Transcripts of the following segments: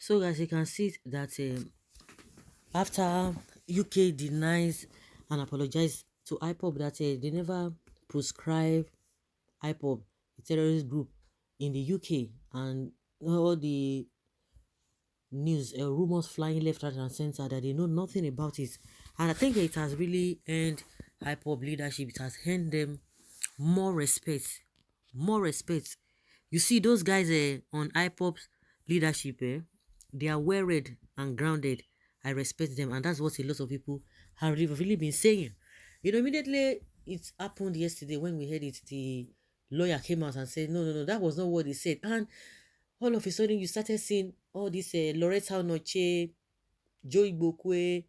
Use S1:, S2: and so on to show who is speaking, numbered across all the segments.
S1: So as you can see that after UK denies and apologize to Ipob that they never proscribe Ipob, a terrorist group in the UK, and all the news, rumors flying left, right, and center that they know nothing about it. And I think it has really earned Ipob leadership. It has earned them more respect. More respect. You see, those guys on Ipop's leadership, they are well read and grounded. I respect them, and that's what a lot of people have really been saying. Immediately it happened yesterday when we heard it, the lawyer came out and said, no, no, no, that was not what he said. And all of a sudden, you started seeing all this Loretta Noche, Joe Igbokwe,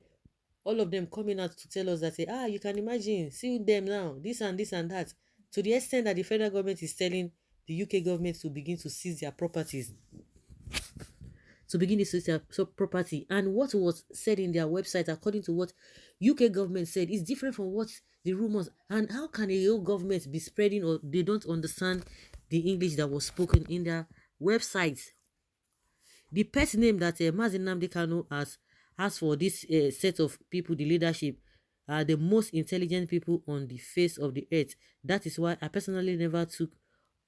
S1: all of them coming out to tell us that, you can imagine, see them now, this and that, to the extent that the federal government is telling the UK government to begin to seize their properties, to begin to seize their property. And what was said in their website, according to what UK government said, is different from what the rumors. And how can a whole government be spreading, or they don't understand the English that was spoken in their website? The pet name that Mazi Nnamdi Kanu has for this set of people, the leadership, are the most intelligent people on the face of the earth. That is why I personally never took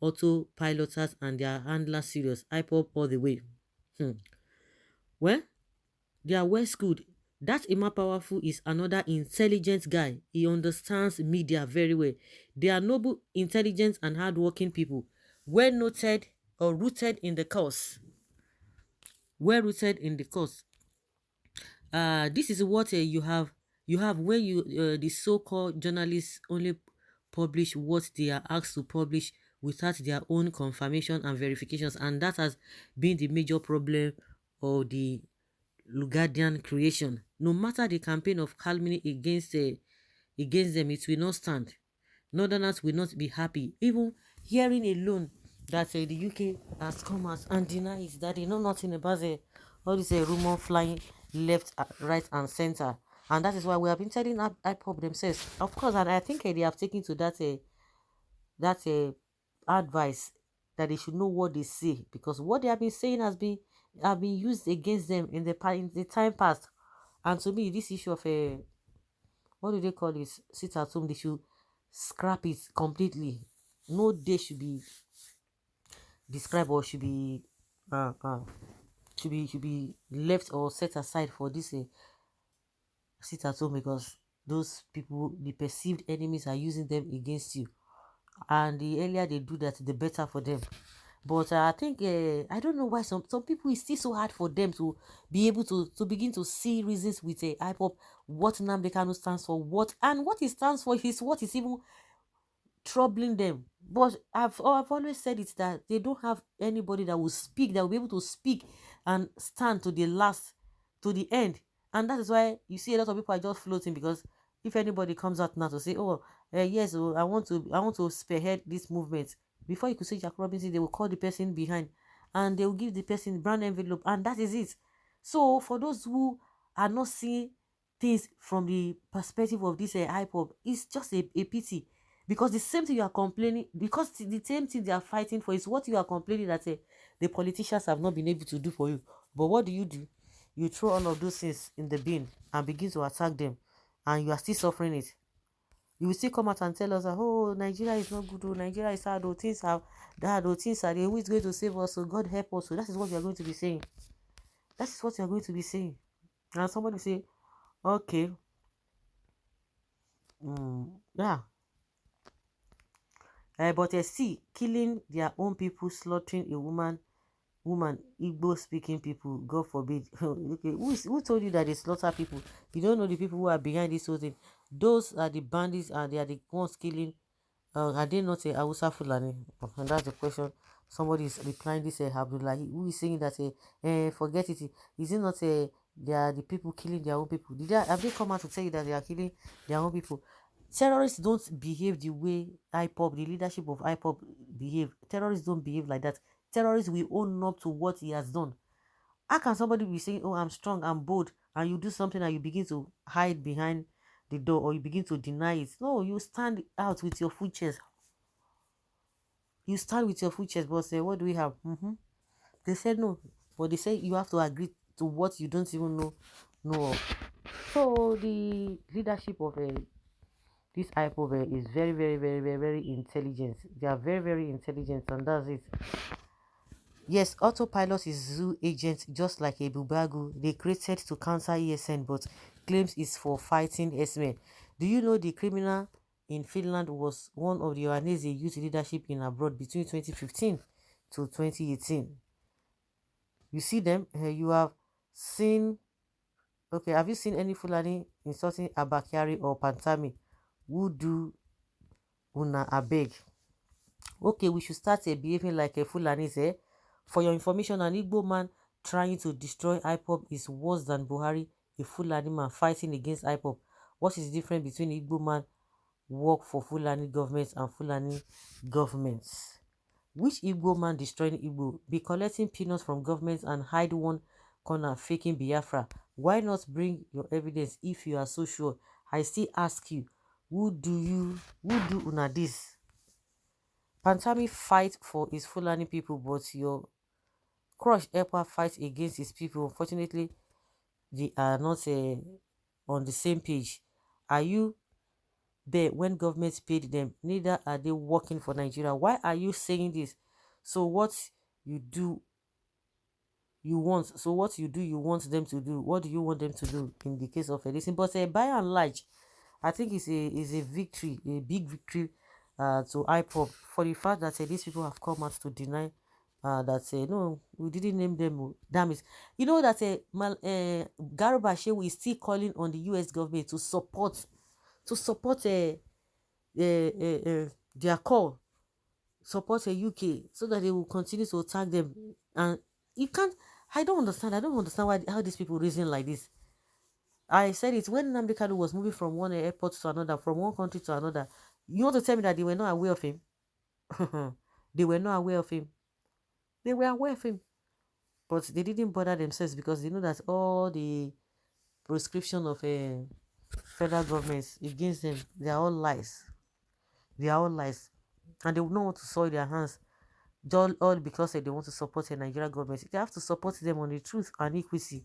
S1: autopiloters and their handlers serious. I pop all the way. Well, they are well schooled. That Emma Powerful is another intelligent guy. He understands media very well. They are noble, intelligent, and hardworking people, well noted or rooted in the cause. Well rooted in the cause. This is what you have when you the so-called journalists only publish what they are asked to publish without their own confirmation and verifications, and that has been the major problem of the Lugadian creation. No matter the campaign of calumny against them, it will not stand. Northerners will not be happy. Even hearing alone that the UK has come out and denies that they know nothing about all this rumor flying left, right, and center. And that is why we have been telling IPOB themselves, of course, and I think they have taken to that advice that they should know what they say, because what they have been saying have been used against them in the time past. And to me, this issue of what do they call this, sit at home, they should scrap it completely. No day should be described, or uh, uh should be left or set aside for this sit at home, because those people, the perceived enemies, are using them against you, and the earlier they do that, the better for them. But I think I don't know why some people, it's still so hard for them to be able to begin to see reasons with a hip-hop, what Nnamdi Kanu stands for, what it stands for is what is even troubling them. But I've always said it, that they don't have anybody that will speak, that will be able to speak and stand to the last, to the end. And that is why you see a lot of people are just floating, because if anybody comes out now to say, oh, yes, oh, I want to spearhead this movement, before you could say Jack Robinson, they will call the person behind, and they will give the person brand envelope, and that is it. So for those who are not seeing things from the perspective of this IPOB, it's just a pity, because the same thing you are complaining, because the same thing they are fighting for is what you are complaining that the politicians have not been able to do for you. But what do? You throw all of those things in the bin and begin to attack them, and you are still suffering it. You will still come out and tell us that, oh, Nigeria is not good, oh, Nigeria is hard, oh, things have bad, oh, things are there, who is going to save us, oh, God help us. So that is what you are going to be saying. That is what you are going to be saying. And somebody say, okay, yeah. But see, killing their own people, slaughtering a woman, Igbo speaking people, God forbid. Okay, who told you that they slaughter people? You don't know the people who are behind this whole thing. Those are the bandits, and they are the ones killing. Are they not a Hausa Fulani? And that's the question. Somebody is replying this, Abdullah, who is saying that, forget it. Is it not they are the people killing their own people? Have they come out to tell you that they are killing their own people? Terrorists don't behave the way IPOB, the leadership of IPOB, behave. Terrorists don't behave like that. Terrorists will own up to what he has done. How can somebody be saying, oh, I'm strong, I'm bold, and you do something and you begin to hide behind the door, or you begin to deny it? No, you stand out with your full chest. You stand with your full chest, but say, what do we have? They said no. but they say you have to agree to what you don't even know of. So the leadership of this Ipob is very, very, very, very, very intelligent. They are very, very intelligent, and that's it. Yes, autopilot is zoo agent just like a bubagu they created to counter ESN, but claims is for fighting S-men. Do you know the criminal in Finland was one of the Ohanese youth leadership in abroad between 2015 to 2018? You see them? You have seen. Okay, have you seen any Fulani insulting Abakari or Pantami? Who do una abeg? Okay, we should start behaving like a Fulani. For your information, an Igbo man trying to destroy Ipob is worse than Buhari, a Fulani man fighting against Ipob. What is the difference between Igbo man work for Fulani governments and Fulani governments? Which Igbo man destroying Igbo be collecting peanuts from governments and hide one corner faking Biafra? Why not bring your evidence if you are so sure? I still ask you, who do una this? Pantami fight for his Fulani people, but your crush Epa fight against his people. Unfortunately, they are not on the same page. Are you there when governments paid them? Neither are they working for Nigeria. Why are you saying this? So what you do, you want. So what you do, you want them to do. What do you want them to do in the case of Edison? But by and large, I think it's a victory, a big victory to IPOB for the fact that these people have come out to deny that no, we didn't name them. Damn it. You know that Garba Shehu is still calling on the US government to support their call, support a UK so that they will continue to attack them. And you can't, I don't understand why how these people reason like this. I said it when Nnamdi Kanu was moving from one airport to another, from one country to another. You want to tell me that they were not aware of him? They were not aware of him. They were aware of him, but they didn't bother themselves because they know that all the prescription of federal governments against them, they are all lies. They are all lies, and they will not want to soil their hands. All because they want to support the Nigerian government. They have to support them on the truth and equity.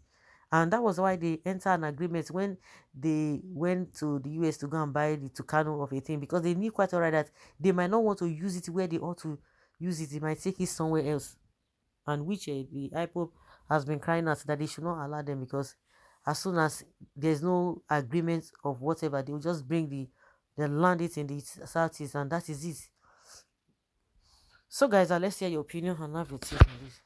S1: And that was why they entered an agreement when they went to the US to go and buy the Tucano of a thing, because they knew quite alright that they might not want to use it where they ought to use it. They might take it somewhere else. And which the IPOP has been crying out that they should not allow them, because as soon as there's no agreement of whatever, they will just bring they land it in the southeast, and that is it. So guys, let's hear your opinion and have your take on this.